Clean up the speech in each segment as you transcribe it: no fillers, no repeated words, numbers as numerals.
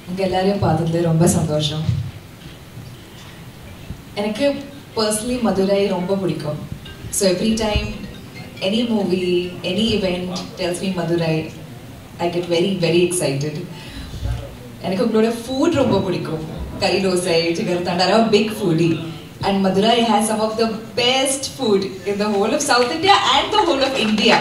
உங்க எல்லாரையும் பார்த்ததுல ரொம்ப சந்தோஷம். எனக்கு personally மதுரை ரொம்ப பிடிக்கும். So every time any movie, any event tells me Madurai, I get very, very excited. எனக்கு உங்களோட food ரொம்ப பிடிக்கும். Curry dosai, chicken tandara, big foodie. And Madurai has some of the best food in the whole of South India and the whole of India.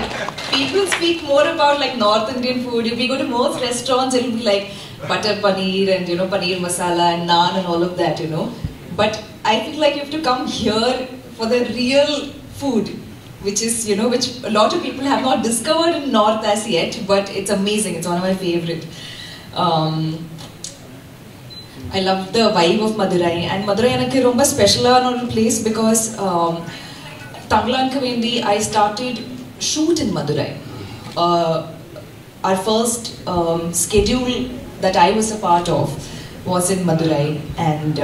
People speak more about like North Indian food. If we go to most restaurants, it will be like butter paneer and paneer masala and naan and all of that, But I feel like you have to come here for the real food, which is, which a lot of people have not discovered in North as yet, but it's amazing. It's one of my favorite. I love the vibe of Madurai, and Madurai is a special place because Tangalanku Vendi I started shoot in Madurai. Our first schedule that I was a part of was in Madurai, and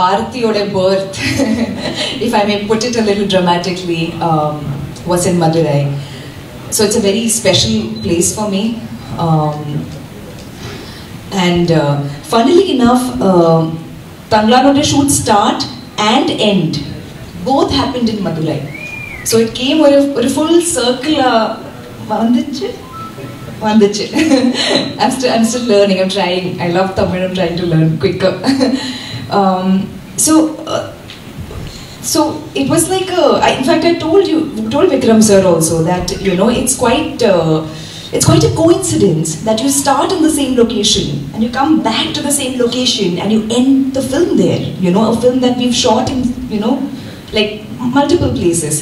Aarthiyoda birth, if I may put it a little dramatically, was in Madurai. So it's a very special place for me. And funnily enough, Tangalanku shoot start and end both happened in Madurai. So it came with a full circle. I'm still learning. I'm trying. I love Tamil. I'm trying to learn quicker. So it was like in fact I told Vikram sir also that it's quite a coincidence that you start in the same location and you come back to the same location and you end the film there. A film that we've shot in like multiple places.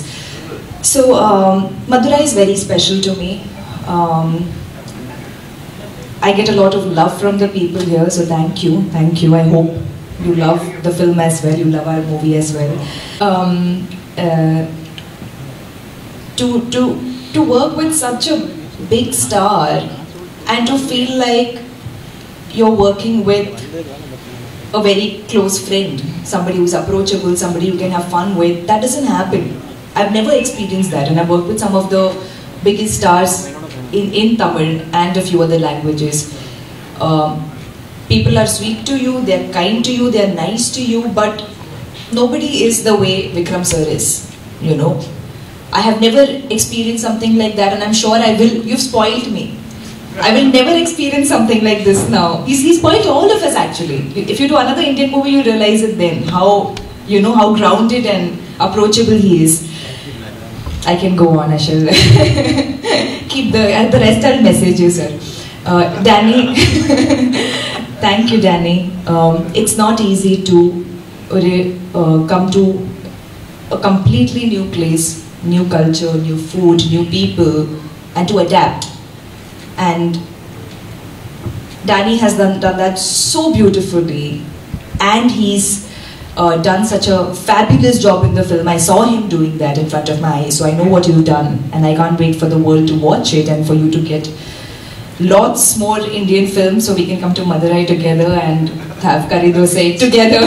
So Madurai is very special to me. I get a lot of love from the people here, so thank you. I hope you love the film as well, you love our movie as well. To work with such a big star and to feel like you're working with a very close friend, somebody who's approachable, somebody you can have fun with, that doesn't happen. I've never experienced that, and I've worked with some of the biggest stars in Tamil and a few other languages. People are sweet to you, they're kind to you, they're nice to you, but nobody is the way Vikram sir is, I have never experienced something like that, and I'm sure I will. You've spoiled me. I will never experience something like this now. He's spoiled all of us actually. If you do another Indian movie, you realize it then. How grounded and approachable he is. I can go on. I shall keep the rest. I'll message you, sir. Danny, thank you, Danny. It's not easy to come to a completely new place, new culture, new food, new people, and to adapt. And Danny has done that so beautifully, and he's done such a fabulous job in the film. I saw him doing that in front of my eyes, so I know what you've done, and I can't wait for the world to watch it and for you to get lots more Indian films so we can come to Madurai together and have curry dosai together.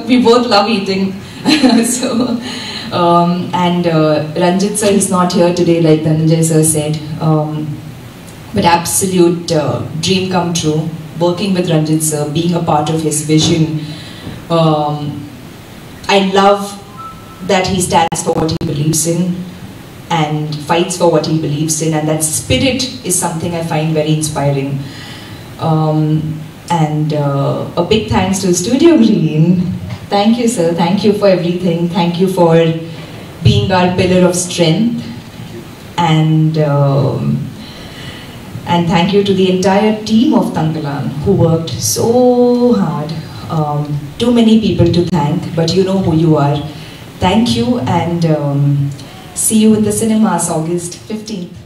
We both love eating. So, and Ranjit sir is not here today, like Dhananjay sir said, but absolute dream come true, working with Ranjit sir, being a part of his vision. I love that he stands for what he believes in and fights for what he believes in, and that spirit is something I find very inspiring. And a big thanks to Studio Green. Thank you, sir. Thank you for everything. Thank you for being our pillar of strength. And thank you to the entire team of Tangalan who worked so hard. Too many people to thank, but you know who you are. Thank you, and see you in the cinemas August 15th.